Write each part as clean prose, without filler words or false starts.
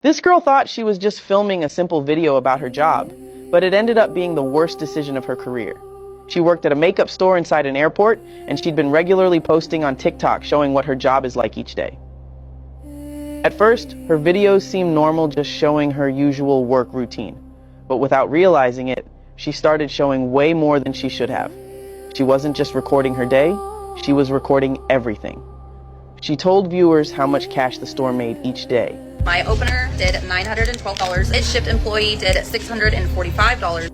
This girl thought she was just filming a simple video about her job, but it ended up being the worst decision of her career. She worked at a makeup store inside an airport, and she'd been regularly posting on TikTok showing what her job is like each day. At first, her videos seemed normal, just showing her usual work routine. But without realizing it, she started showing way more than she should have. She wasn't just recording her day, she was recording everything. She told viewers how much cash the store made each day. My opener did $912. Its shipped employee did $645.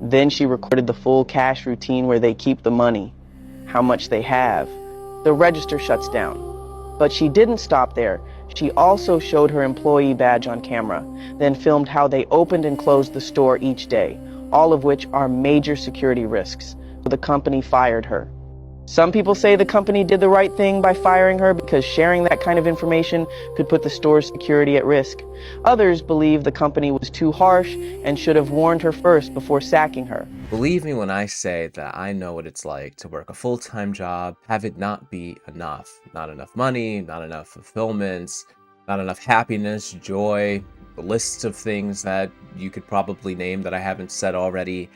Then she recorded the full cash routine where they keep the money, how much they have. The register shuts down. But she didn't stop there. She also showed her employee badge on camera, then filmed how they opened and closed the store each day, all of which are major security risks. So the company fired her. Some people say the company did the right thing by firing her because sharing that kind of information could put the store's security at risk. Others believe the company was too harsh and should have warned her first before sacking her. Believe me when I say that I know what it's like to work a full-time job, have it not be enough. Not enough money, not enough fulfillment, not enough happiness, joy, lists of things that you could probably name that I haven't said already,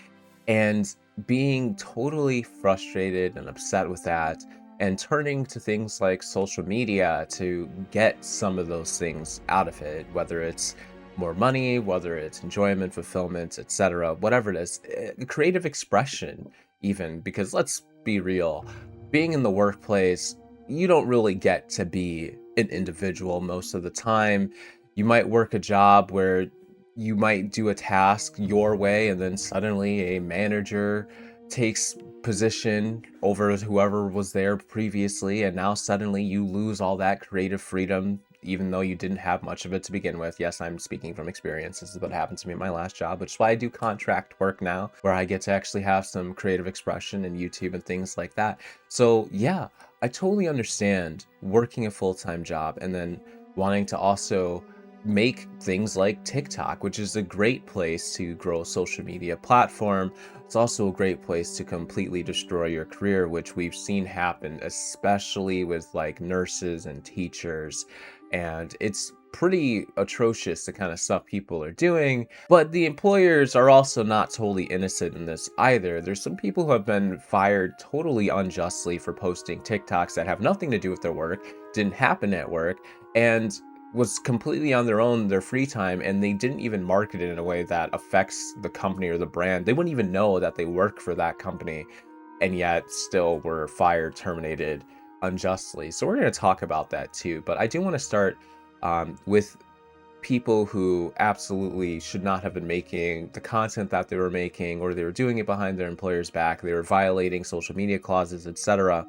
and being totally frustrated and upset with that, and turning to things like social media to get some of those things out of it, whether it's more money, whether it's enjoyment, fulfillment, etc., whatever it is, creative expression even, because let's be real, being in the workplace, you don't really get to be an individual most of the time. You might work a job where you might do a task your way, and then suddenly a manager takes position over whoever was there previously, and now suddenly you lose all that creative freedom, even though you didn't have much of it to begin with. Yes, I'm speaking from experience. This is what happened to me in my last job, which is why I do contract work now, where I get to actually have some creative expression in YouTube and things like that. So yeah, I totally understand working a full-time job and then wanting to also make things like TikTok, which is a great place to grow a social media platform. It's also a great place to completely destroy your career, which we've seen happen, especially with like nurses and teachers. And it's pretty atrocious the kind of stuff people are doing, but the employers are also not totally innocent in this either. There's some people who have been fired totally unjustly for posting TikToks that have nothing to do with their work, didn't happen at work, and was completely on their own, their free time, and they didn't even market it in a way that affects the company or the brand. They wouldn't even know that they work for that company, and yet still were fired, terminated unjustly. So we're going to talk about that too, but I do want to start with people who absolutely should not have been making the content that they were making, or they were doing it behind their employer's back. They were violating social media clauses, etc.,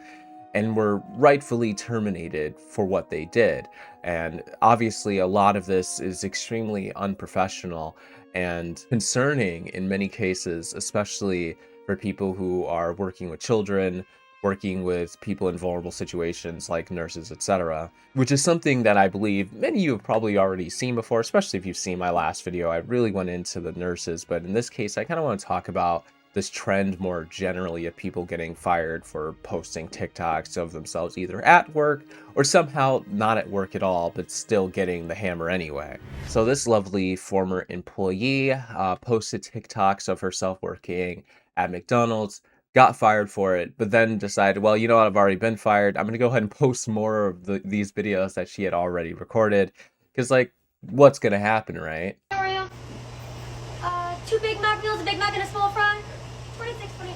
and were rightfully terminated for what they did. And obviously a lot of this is extremely unprofessional and concerning in many cases, especially for people who are working with children, working with people in vulnerable situations like nurses, etc., which is something that I believe many of you have probably already seen before, especially if you've seen my last video. I really went into the nurses, but in this case, I kind of want to talk about this trend more generally of people getting fired for posting TikToks of themselves either at work or somehow not at work at all, but still getting the hammer anyway. So this lovely former employee posted TikToks of herself working at McDonald's, got fired for it, but then decided, well, you know what, I've already been fired. I'm going to go ahead and post more of these videos that she had already recorded. Because, like, what's going to happen, right? How are you? Two Big Mac meals, a Big Mac and a small fry. 26.29.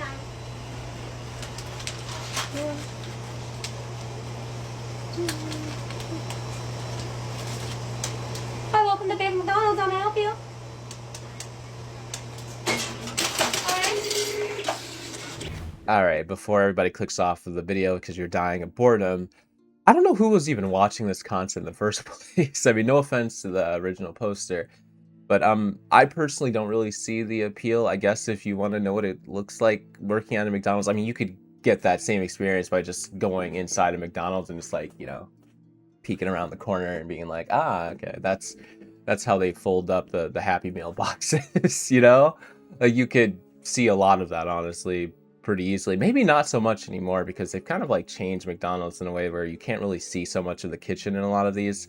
Hi, welcome to Big McDonald's. How may I help you? All right, before everybody clicks off of the video because you're dying of boredom, I don't know who was even watching this content in the first place. I mean, no offense to the original poster, but I personally don't really see the appeal. I guess if you want to know what it looks like working at a McDonald's, I mean, you could get that same experience by just going inside a McDonald's and just like, you know, peeking around the corner and being like, ah, okay, that's how they fold up the Happy Meal boxes, you know? Like, you could see a lot of that, honestly, pretty easily. Maybe not so much anymore because they've kind of like changed McDonald's in a way where you can't really see so much of the kitchen in a lot of these.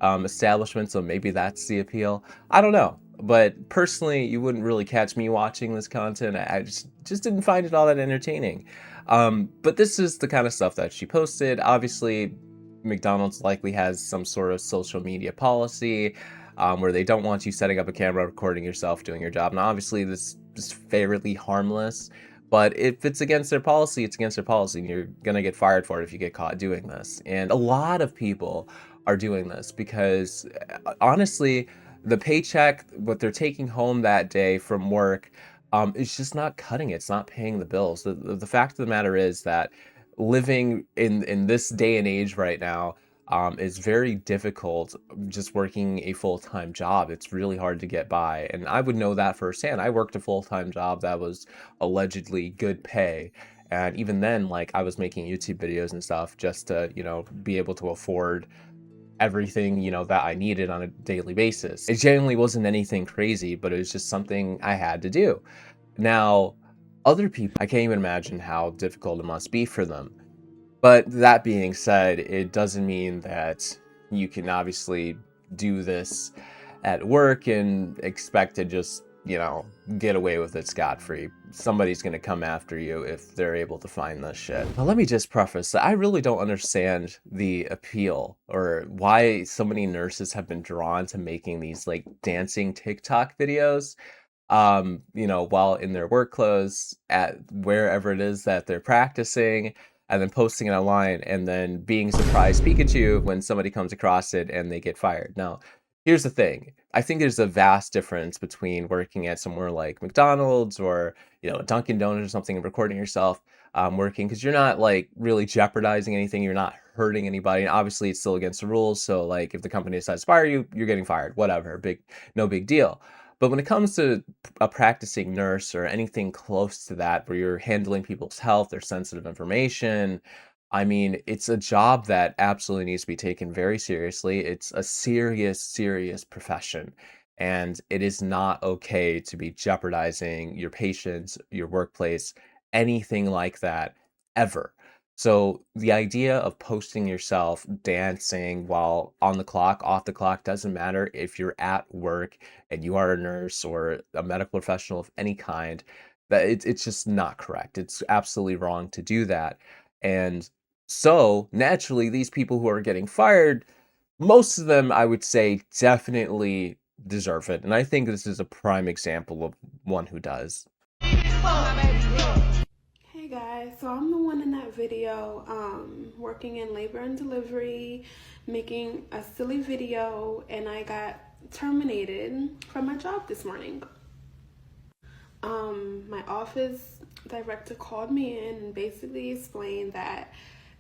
establishment, so maybe that's the appeal. I don't know. But personally, you wouldn't really catch me watching this content. I just didn't find it all that entertaining. But this is the kind of stuff that she posted. Obviously, McDonald's likely has some sort of social media policy where they don't want you setting up a camera, recording yourself doing your job. And obviously, this is fairly harmless. But if it's against their policy, it's against their policy, and you're going to get fired for it if you get caught doing this. And a lot of people are doing this because, honestly, the paycheck, what they're taking home that day from work, is just not cutting it. It's not paying the bills. The fact of the matter is that living in this day and age right now is very difficult. Just working a full-time job, it's really hard to get by, and I would know that firsthand. I worked a full-time job that was allegedly good pay, and even then, like, I was making YouTube videos and stuff just to, you know, be able to afford everything, you know, that I needed on a daily basis. It genuinely wasn't anything crazy, but it was just something I had to do. Now, other people, I can't even imagine how difficult it must be for them. But that being said, it doesn't mean that you can obviously do this at work and expect to just, you know, get away with it scot-free. Somebody's going to come after you if they're able to find this shit. Now, let me just preface that I really don't understand the appeal or why so many nurses have been drawn to making these like dancing TikTok videos, you know, while in their work clothes at wherever it is that they're practicing, and then posting it online and then being surprised Pikachu when somebody comes across it and they get fired. Now, here's the thing. I think there's a vast difference between working at somewhere like McDonald's or, you know, Dunkin' Donuts or something and recording yourself working, because you're not like really jeopardizing anything. You're not hurting anybody. And obviously it's still against the rules. So like if the company decides to fire you, you're getting fired, whatever, no big deal. But when it comes to a practicing nurse or anything close to that, where you're handling people's health, their sensitive information, I mean, it's a job that absolutely needs to be taken very seriously. It's a serious, serious profession. And it is not okay to be jeopardizing your patients, your workplace, anything like that, ever. So the idea of posting yourself dancing while on the clock, off the clock, doesn't matter if you're at work and you are a nurse or a medical professional of any kind, that it's just not correct. It's absolutely wrong to do that. And so naturally, these people who are getting fired, most of them, I would say, definitely deserve it. And I think this is a prime example of one who does. Hey guys, so I'm the one in that video working in labor and delivery, making a silly video, and I got terminated from my job this morning. My office director called me in and basically explained that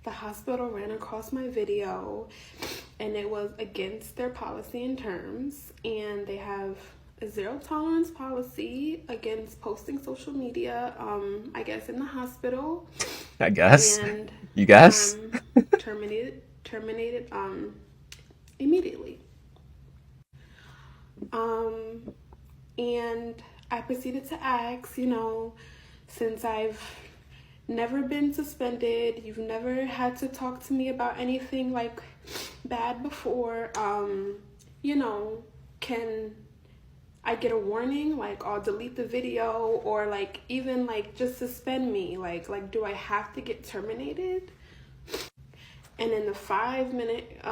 the hospital ran across my video and it was against their policy and terms, and they have a zero tolerance policy against posting social media, I guess in the hospital. I guess. And you guess? terminated immediately. And I proceeded to ask, you know, since I've never been suspended, you've never had to talk to me about anything like bad before, you know, can I get a warning? Like, I'll delete the video, or like even like just suspend me. Like do I have to get terminated? And in the 5-minute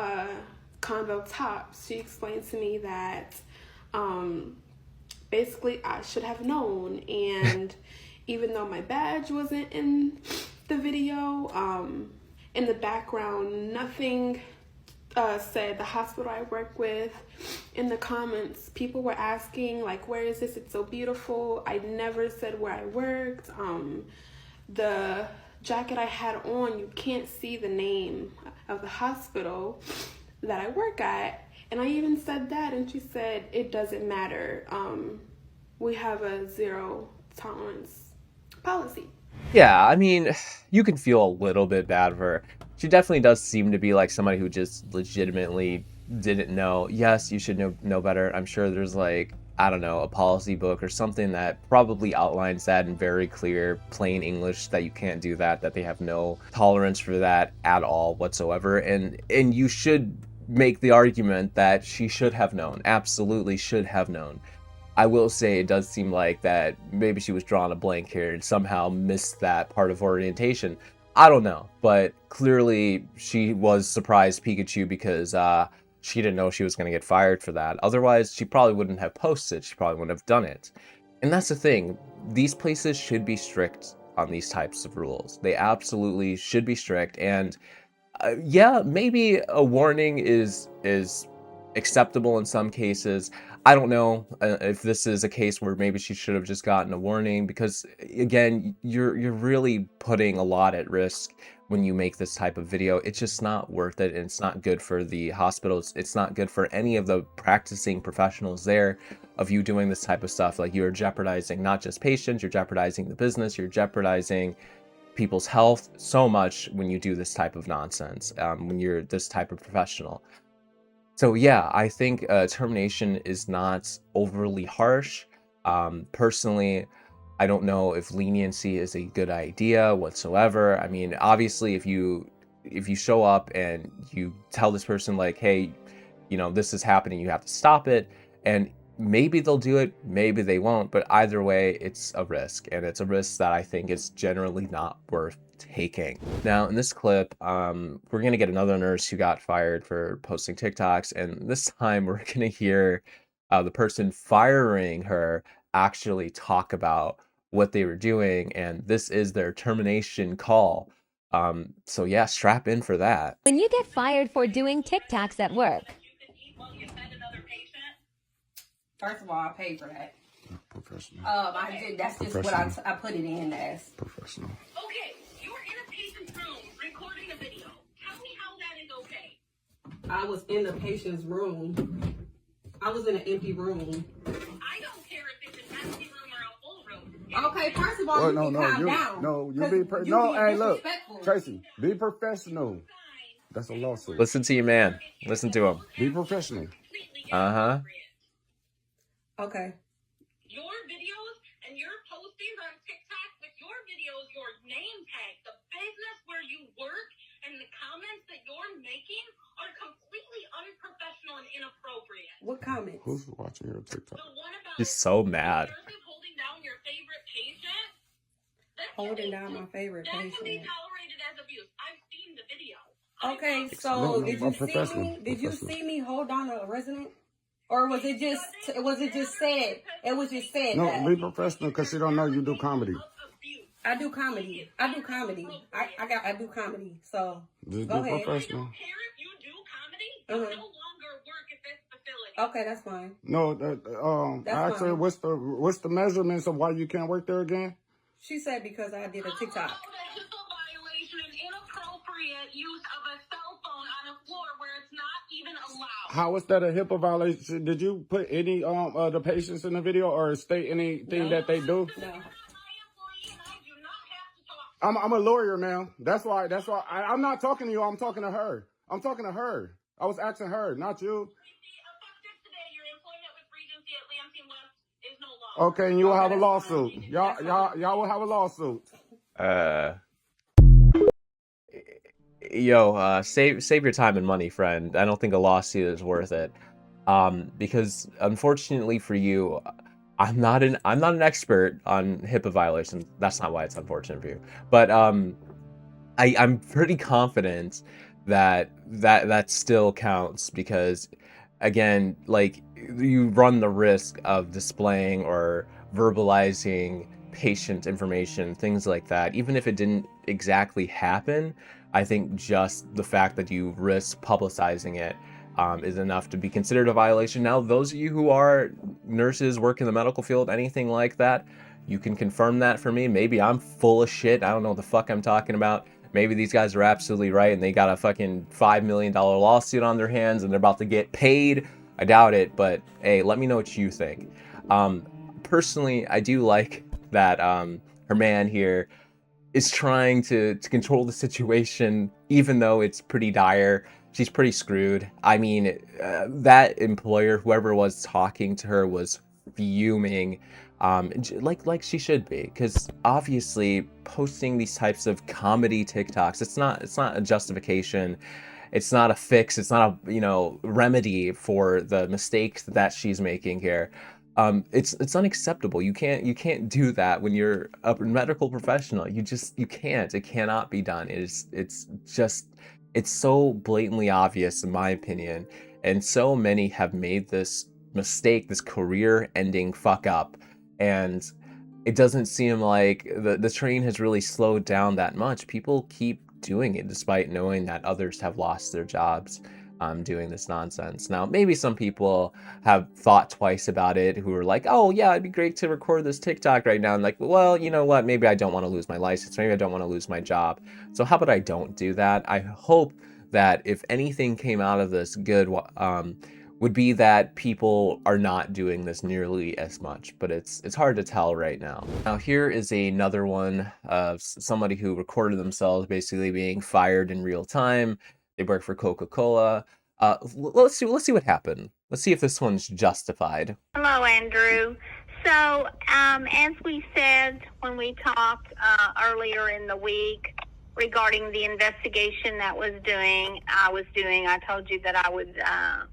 convo tops, she explained to me that basically I should have known, and even though my badge wasn't in the video, in the background, nothing said the hospital I work with. In the comments, people were asking, like, where is this? It's so beautiful. I never said where I worked. The jacket I had on, you can't see the name of the hospital that I work at. And I even said that, and she said, it doesn't matter. We have a zero tolerance policy. Yeah, I mean, you can feel a little bit bad for her. She definitely does seem to be like somebody who just legitimately didn't know. Yes, you should know better. I'm sure there's like, I don't know, a policy book or something that probably outlines that in very clear, plain English, that you can't do that, that they have no tolerance for that at all whatsoever. And you should make the argument that she should have known, absolutely should have known. I will say it does seem like that maybe she was drawing a blank here and somehow missed that part of orientation. I don't know, but clearly she was surprised Pikachu because she didn't know she was going to get fired for that. Otherwise, she probably wouldn't have posted. She probably wouldn't have done it. And that's the thing. These places should be strict on these types of rules. They absolutely should be strict. And yeah, maybe a warning is acceptable in some cases. I don't know if this is a case where maybe she should have just gotten a warning, because again, you're really putting a lot at risk when you make this type of video. It's just not worth it, and it's not good for the hospitals. It's not good for any of the practicing professionals there of you doing this type of stuff. Like, you're jeopardizing not just patients, you're jeopardizing the business, you're jeopardizing people's health so much when you do this type of nonsense, when you're this type of professional. So yeah, I think termination is not overly harsh. Personally, I don't know if leniency is a good idea whatsoever. I mean, obviously, if you show up and you tell this person like, hey, you know, this is happening, you have to stop it, and maybe they'll do it, maybe they won't, but either way, it's a risk, and it's a risk that I think is generally not worth taking. Now, in this clip, we're gonna get another nurse who got fired for posting TikToks, and this time we're gonna hear the person firing her actually talk about what they were doing, and this is their termination call. So yeah, strap in for that. When you get fired for doing TikToks at work, First of all, I paid for that. Professional. I did. That's just what I put it in as. Professional. Okay, you're in a patient's room recording a video. Tell me how that is okay. I was in the patient's room. I was in an empty room. I don't care if it's an empty room or a full room. Okay, first of all, you can calm down. No, you be no. Hey, look, Tracy, be professional. That's a lawsuit. Listen to your man. Listen to him. Be professional. Uh-huh. Okay. Your videos and your postings on TikTok with your videos, your name tag, the business where you work, and the comments that you're making are completely unprofessional and inappropriate. What comments? Who's watching your TikTok? The one about He's so mad. nurses holding down your favorite patient. Holding down my favorite That can be patient. tolerated as abuse. I've seen the video. Okay, No, so did you I'm see professional. me? Did you see me hold down a resident? Or was it just said? It was just said No, that. be professional, because she don't know you do comedy. I do comedy. I do comedy. I do comedy. So Just go be ahead. professional. Care if you do comedy, you no longer work at this facility. Okay, that's fine. No, That's actually, fine. what's the measurements of why you can't work there again? She said because I did a TikTok. HIPAA violation and inappropriate use of a cell phone on a floor where it's not even allowed. How is that a HIPAA violation? Did you put any the patients in the video or state anything that they do? No. I'm a lawyer now. That's why I'm not talking to you. I'm talking to her. I was asking her, not you. Okay, and you will have a lawsuit. Y'all will have a lawsuit. Yo, save your time and money, friend. I don't think a lawsuit is worth it. Because unfortunately for you, I'm not an expert on HIPAA violations. That's not why it's unfortunate for you. But I'm pretty confident that still counts, because again, like, you run the risk of displaying or verbalizing patient information, things like that. Even if it didn't exactly happen, I think just the fact that you risk publicizing it is enough to be considered a violation. Now, those of you who are nurses, work in the medical field, anything like that, you can confirm that for me. Maybe I'm full of shit. I don't know what the fuck I'm talking about. Maybe these guys are absolutely right and they got a fucking $5 million lawsuit on their hands and they're about to get paid. I doubt it, but hey, let me know what you think. Personally, I do like that her man here is trying to control the situation, even though it's pretty dire. She's pretty screwed. I mean, that employer, whoever was talking to her, was fuming, like she should be, because obviously posting these types of comedy TikToks, it's not a justification. it's not a fix, it's not a, you know, remedy for the mistakes that she's making here. It's unacceptable. You can't do that when you're a medical professional. You can't. It cannot be done. It's just it's so blatantly obvious in my opinion, and so many have made this mistake, this career-ending fuck up, and it doesn't seem like the train has really slowed down that much. People keep doing it despite knowing that others have lost their jobs doing this nonsense. Now, maybe some people have thought twice about it who are like, oh, yeah, it'd be great to record this TikTok right now. And like, well, you know what? Maybe I don't want to lose my license. Maybe I don't want to lose my job. So how about I don't do that? I hope that if anything came out of this good, would be that people are not doing this nearly as much, but it's hard to tell right now. Now here is another one of somebody who recorded themselves basically being fired in real time. They work for Coca-Cola. Let's see what happened. Let's see if this one's justified. Hello, Andrew. So, as we said when we talked earlier in the week regarding the investigation that I was doing, I told you that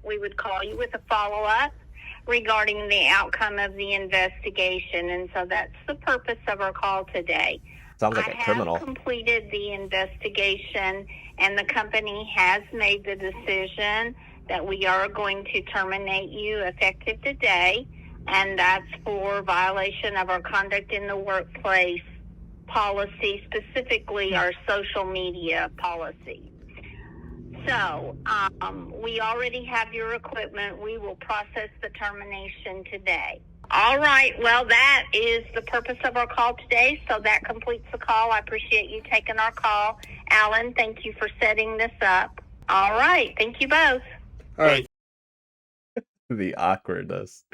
we would call you with a follow-up regarding the outcome of the investigation, and so that's the purpose of our call today. Sounds like a criminal. I have completed the investigation, and the company has made the decision that we are going to terminate you effective today, and that's for violation of our conduct in the workplace policy, specifically our social media policy. So, we already have your equipment. We will process the termination today. All right. Well, that is the purpose of our call today. So that completes the call. I appreciate you taking our call. Alan, thank you for setting this up. All right. Thank you both. All right. The awkwardness.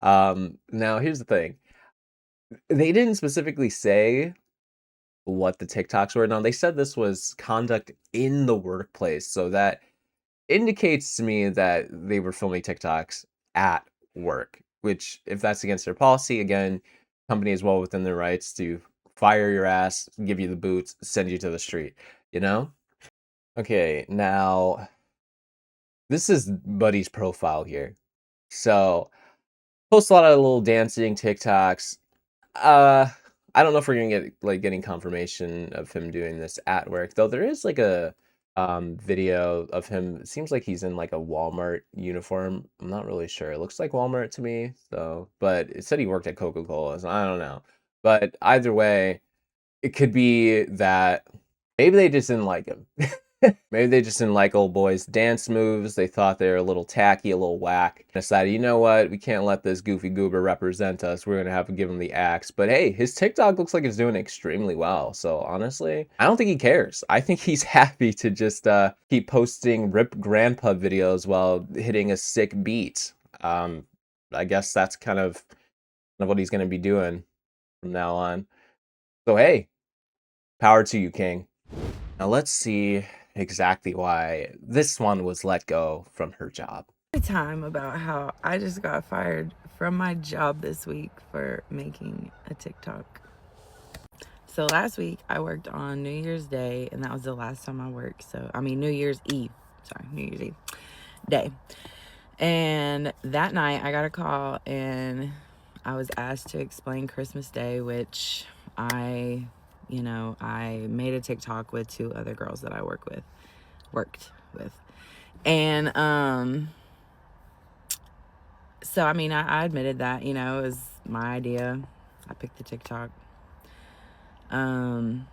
Now here's the thing. They didn't specifically say what the TikToks were. Now they said this was conduct in the workplace. So that indicates to me that they were filming TikToks at work, which if that's against their policy, again, company is well within their rights to fire your ass, give you the boots, send you to the street, you know? Okay, now this is Buddy's profile here. So posts a lot of little dancing TikToks. I don't know if we're gonna get getting confirmation of him doing this at work, though there is like a video of him. It seems like he's in like a Walmart uniform. I'm not really sure. It looks like Walmart to me, so but it said he worked at Coca-Cola, so I don't know. But either way, it could be that maybe they just didn't like him. Maybe they just didn't like old boy's dance moves. They thought they were a little tacky, a little whack. Decided, you know what? We can't let this goofy goober represent us. We're going to have to give him the axe. But hey, his TikTok looks like it's doing extremely well. So honestly, I don't think he cares. I think he's happy to just keep posting Rip Grandpa videos while hitting a sick beat. I guess that's kind of what he's going to be doing from now on. So hey, power to you, King. Now let's see exactly why this one was let go from her job. Time about how I just got fired from my job this week for making a TikTok. So last week I worked on New Year's Day, and that was the last time I worked. New Year's Eve day. And that night I got a call and I was asked to explain Christmas Day, which I made a TikTok with 2 other girls that I worked with. And, so, I admitted that, it was my idea. I picked the TikTok. And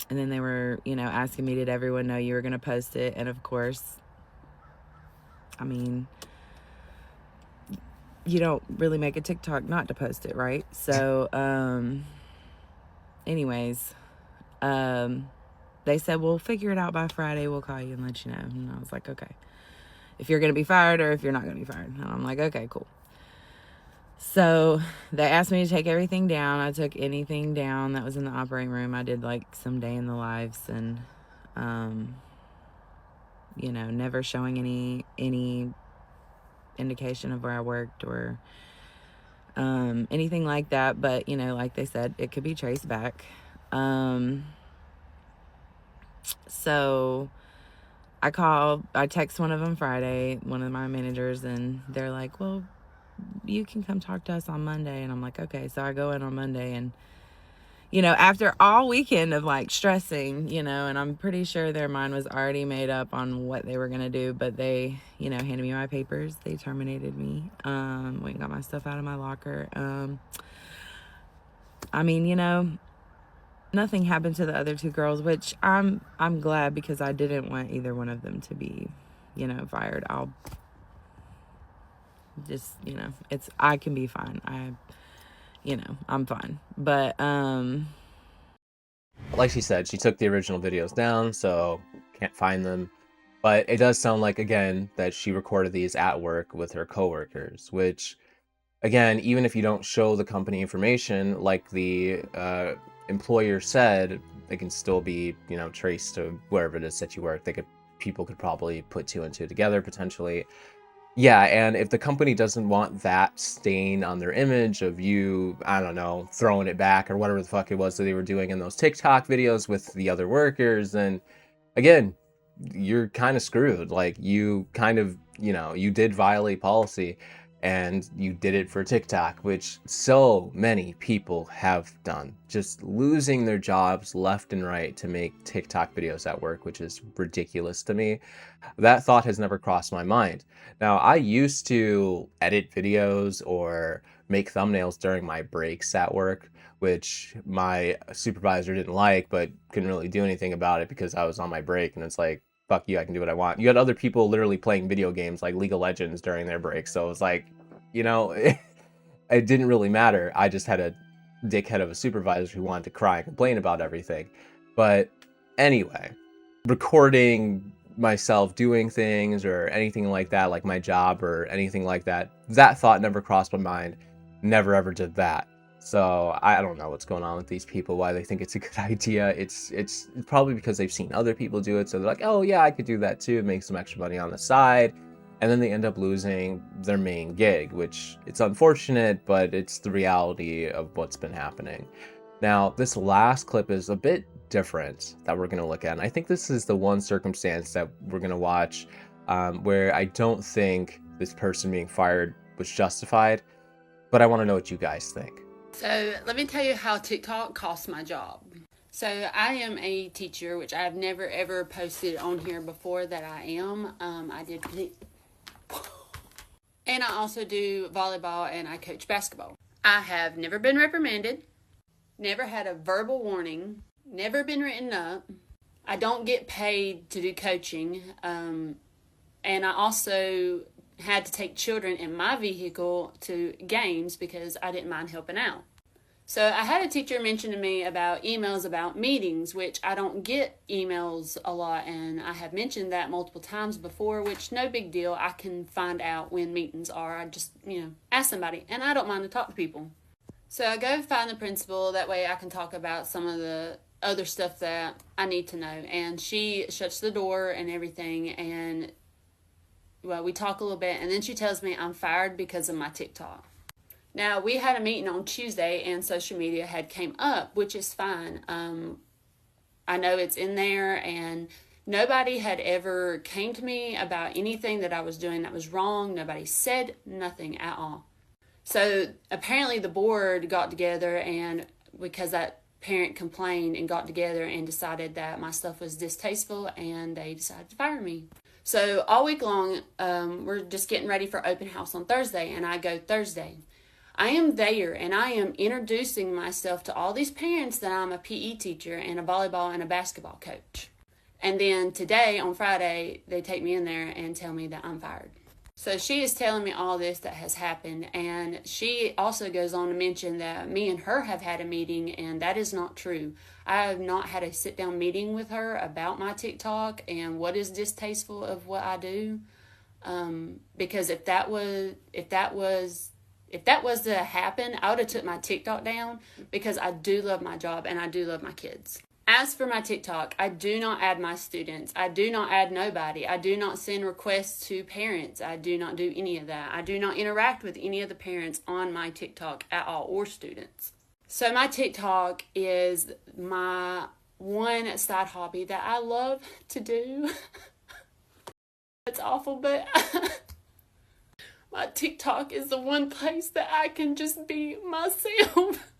then they were, asking me, did everyone know you were going to post it? And of course, you don't really make a TikTok not to post it, right? So, anyways, they said, we'll figure it out by Friday. We'll call you and let you know. And I was like, okay. If you're going to be fired or if you're not going to be fired. And I'm like, okay, cool. So they asked me to take everything down. I took anything down that was in the operating room. I did some day in the lives and, never showing any indication of where I worked or anything like that. But, like they said, it could be traced back. So I text one of them Friday, one of my managers, and they're like, well, you can come talk to us on Monday. And I'm like, okay. So I go in on Monday, and after all weekend of like stressing, and I'm pretty sure their mind was already made up on what they were going to do, but they, handed me my papers. They terminated me. Went and got my stuff out of my locker. I mean, nothing happened to the other two girls, which I'm glad, because I didn't want either one of them to be, fired. I'll just, I can be fine. I'm fine. But, like she said, she took the original videos down, so can't find them. But it does sound like, again, that she recorded these at work with her coworkers, which, again, even if you don't show the company information, like the employer said, they can still be, traced to wherever it is that you work. People could probably put two and two together potentially. Yeah, and if the company doesn't want that stain on their image of you, I don't know, throwing it back or whatever the fuck it was that they were doing in those TikTok videos with the other workers, then again, you're kind of screwed. Like, you kind of, you did violate policy, and you did it for TikTok, which so many people have done, just losing their jobs left and right to make TikTok videos at work, which is ridiculous to me. That thought has never crossed my mind. Now, I used to edit videos or make thumbnails during my breaks at work, which my supervisor didn't like, but couldn't really do anything about it because I was on my break, and it's like, fuck you, I can do what I want. You had other people literally playing video games like League of Legends during their break, so it was like, it didn't really matter. I just had a dickhead of a supervisor who wanted to cry and complain about everything. But anyway, recording myself doing things or anything like that, like my job or anything like that, that thought never crossed my mind. Never ever did that. So I don't know what's going on with these people, why they think it's a good idea. It's probably because they've seen other people do it, so they're like, oh yeah, I could do that too, make some extra money on the side. And then they end up losing their main gig, which it's unfortunate, but it's the reality of what's been happening. Now, this last clip is a bit different that we're going to look at. And I think this is the one circumstance that we're going to watch where I don't think this person being fired was justified, but I want to know what you guys think. So let me tell you how TikTok cost my job. So I am a teacher, which I've never ever posted on here before that I am. And I also do volleyball and I coach basketball. I have never been reprimanded, never had a verbal warning, never been written up. I don't get paid to do coaching. And I also had to take children in my vehicle to games because I didn't mind helping out. So I had a teacher mention to me about emails about meetings, which I don't get emails a lot, and I have mentioned that multiple times before, which no big deal. I can find out when meetings are. I just, ask somebody, and I don't mind to talk to people. So I go find the principal, that way I can talk about some of the other stuff that I need to know, and she shuts the door and everything, and we talk a little bit, and then she tells me I'm fired because of my TikTok. Now, we had a meeting on Tuesday, and social media had came up, which is fine. I know it's in there, and nobody had ever came to me about anything that I was doing that was wrong. Nobody said nothing at all. So apparently the board got together, and because that parent complained and got together and decided that my stuff was distasteful, and they decided to fire me. So all week long, we're just getting ready for open house on Thursday, and I go Thursday. I am there, and I am introducing myself to all these parents that I'm a PE teacher and a volleyball and a basketball coach. And then today, on Friday, they take me in there and tell me that I'm fired. So she is telling me all this that has happened, and she also goes on to mention that me and her have had a meeting, and that is not true. I have not had a sit-down meeting with her about my TikTok and what is distasteful of what I do. Because if that was to happen, I would have took my TikTok down, because I do love my job and I do love my kids. As for my TikTok, I do not add my students. I do not add nobody. I do not send requests to parents. I do not do any of that. I do not interact with any of the parents on my TikTok at all, or students. So my TikTok is my one side hobby that I love to do. that's awful, but my TikTok is the one place that I can just be myself.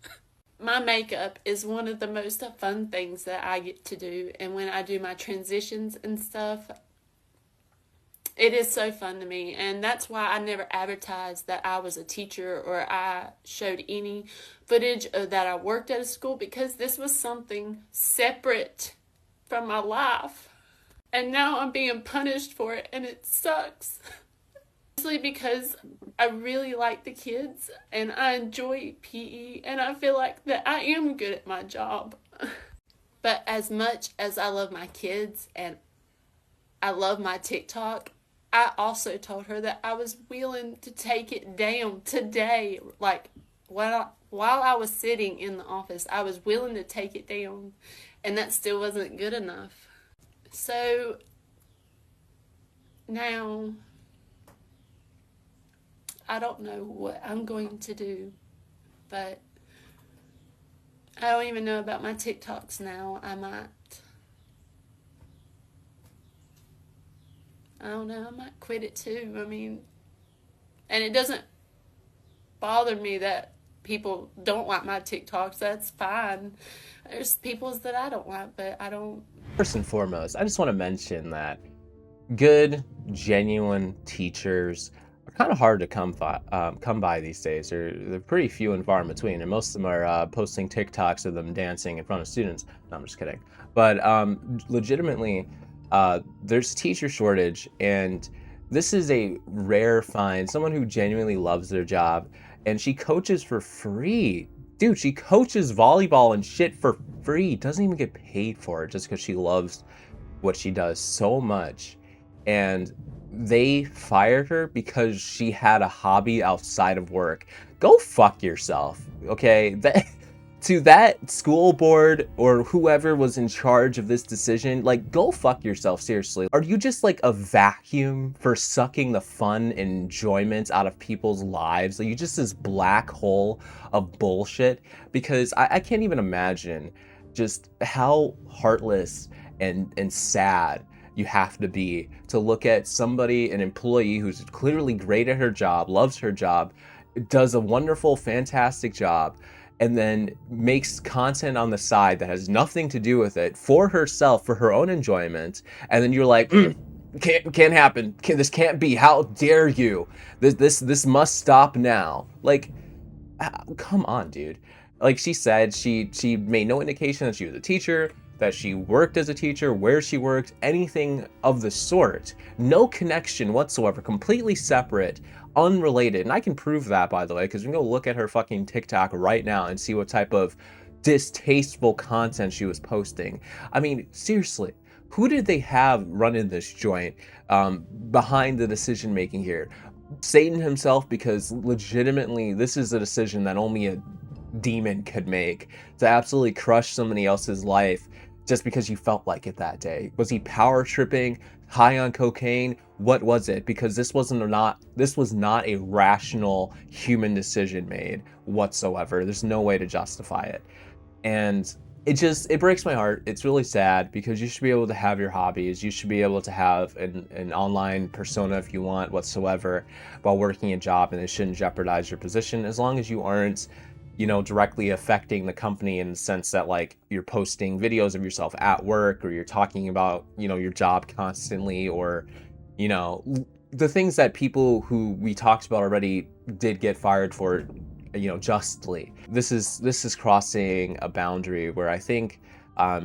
My makeup is one of the most fun things that I get to do, and when I do my transitions and stuff, it is so fun to me, and that's why I never advertised that I was a teacher or I showed any footage of that I worked at a school, because this was something separate from my life, and now I'm being punished for it, and it sucks. Mostly because I really like the kids and I enjoy PE and I feel like that I am good at my job. But as much as I love my kids and I love my TikTok, I also told her that I was willing to take it down today. Like while I was sitting in the office, I was willing to take it down, and that still wasn't good enough. So now I don't know what I'm going to do, but I don't even know about my TikToks now. I don't know, I might quit it too. I mean, and it doesn't bother me that people don't like my TikToks. That's fine. There's people's that I don't like, but I don't. First and foremost, I just want to mention that good, genuine teachers are kind of hard to come by these days. They're pretty few and far in between, and most of them are posting TikToks of them dancing in front of students. No, I'm just kidding. But legitimately, there's a teacher shortage, and this is a rare find. Someone who genuinely loves their job, and she coaches for free. Dude, she coaches volleyball and shit for free. Doesn't even get paid for it, just because she loves what she does so much. And they fired her because she had a hobby outside of work. Go fuck yourself, okay? To that school board or whoever was in charge of this decision, like, go fuck yourself, seriously. Are you just like a vacuum for sucking the fun and enjoyment out of people's lives? Are you just this black hole of bullshit? Because I can't even imagine just how heartless and sad you have to be to look at somebody, an employee who's clearly great at her job, loves her job, does a wonderful, fantastic job, and then makes content on the side that has nothing to do with it for herself, for her own enjoyment, and then you're like, can't happen. This can't be. How dare you? This must stop now. Like, come on, dude. Like she said, she made no indication that she was a teacher, that she worked as a teacher, where she worked, anything of the sort. No connection whatsoever, completely separate, unrelated. And I can prove that, by the way, because we can go look at her fucking TikTok right now and see what type of distasteful content she was posting. I mean, seriously, who did they have running this joint behind the decision making here? Satan himself, because legitimately this is a decision that only a demon could make, to absolutely crush somebody else's life just because you felt like it that day. Was he power tripping, high on cocaine? What was it? Because this was not a rational human decision made whatsoever. There's no way to justify it. And it breaks my heart. It's really sad, because you should be able to have your hobbies. You should be able to have an online persona if you want whatsoever while working a job, and it shouldn't jeopardize your position, as long as you aren't, you know, directly affecting the company in the sense that, like, you're posting videos of yourself at work, or you're talking about, you know, your job constantly, or, you know, the things that people who we talked about already did get fired for, you know, justly. This is crossing a boundary where I think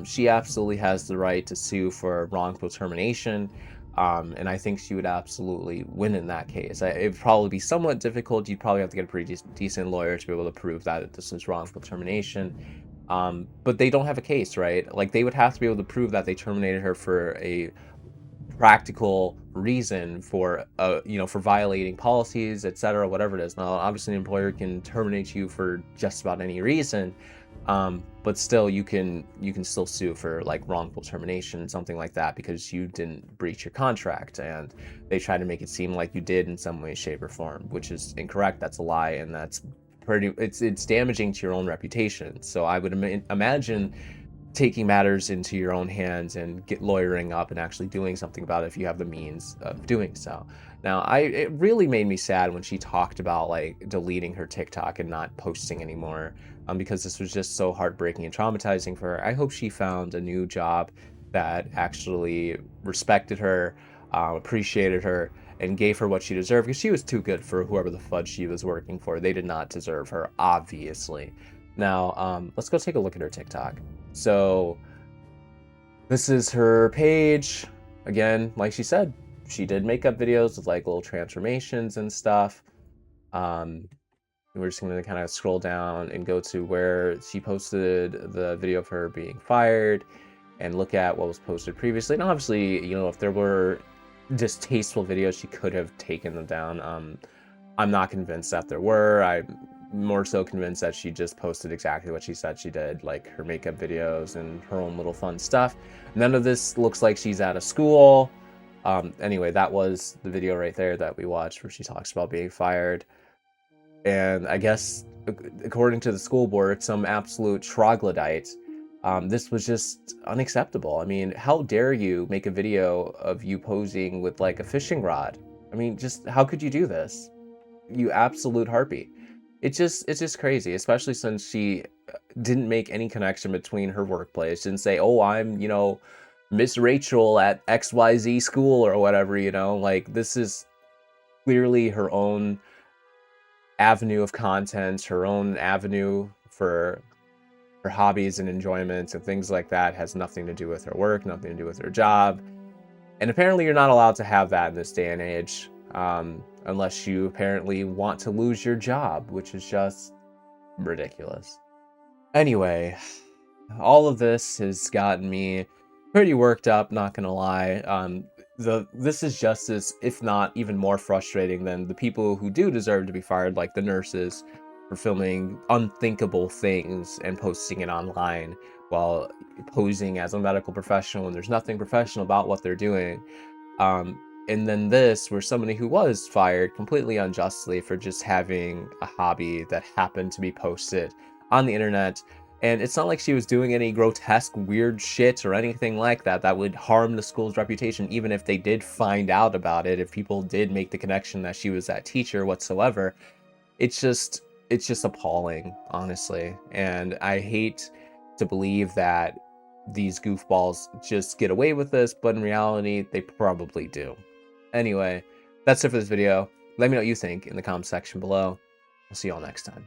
she absolutely has the right to sue for wrongful termination. And I think she would absolutely win in that case. It would probably be somewhat difficult. You'd probably have to get a pretty decent lawyer to be able to prove that this is wrongful termination. But they don't have a case, right? Like, they would have to be able to prove that they terminated her for a practical reason, for you know, for violating policies, etc., whatever it is. Now, obviously, an employer can terminate you for just about any reason. But still, you can still sue for, like, wrongful termination, something like that, because you didn't breach your contract, and they try to make it seem like you did in some way, shape, or form, which is incorrect. That's a lie, and that's it's damaging to your own reputation. So I would imagine taking matters into your own hands and get lawyering up and actually doing something about it if you have the means of doing so. Now, it really made me sad when she talked about like deleting her TikTok and not posting anymore, because this was just so heartbreaking and traumatizing for her. I hope she found a new job that actually respected her, appreciated her, and gave her what she deserved, because she was too good for whoever the fudge she was working for. They did not deserve her, obviously. Now, let's go take a look at her TikTok. So this is her page. Again, like she said, she did makeup videos with like little transformations and stuff. We're just going to kind of scroll down and go to where she posted the video of her being fired and look at what was posted previously. And obviously, you know, if there were distasteful videos, she could have taken them down. I'm not convinced that there were. I'm more so convinced that she just posted exactly what she said she did, like her makeup videos and her own little fun stuff. None of this looks like she's at a school. Anyway, that was the video right there that we watched where she talks about being fired. And I guess, according to the school board, some absolute troglodyte, this was just unacceptable. I mean, how dare you make a video of you posing with like a fishing rod? I mean, just how could you do this? You absolute harpy. It's just crazy, especially since she didn't make any connection between her workplace. Didn't say, oh, I'm, you know, Miss Rachel at XYZ school or whatever, you know, like this is clearly her own avenue of content, her own avenue for her hobbies and enjoyments and things like that. Has nothing to do with her work, nothing to do with her job. And apparently you're not allowed to have that in this day and age, unless you apparently want to lose your job, which is just ridiculous. Anyway, all of this has gotten me pretty worked up, not gonna lie. This is just as, if not even more frustrating than the people who do deserve to be fired, like the nurses, for filming unthinkable things and posting it online while posing as a medical professional, and there's nothing professional about what they're doing. And then this, where somebody who was fired completely unjustly for just having a hobby that happened to be posted on the internet. And it's not like she was doing any grotesque, weird shit or anything like that that would harm the school's reputation, even if they did find out about it, if people did make the connection that she was that teacher whatsoever. It's just appalling, honestly. And I hate to believe that these goofballs just get away with this, but in reality, they probably do. Anyway, that's it for this video. Let me know what you think in the comment section below. I'll see you all next time.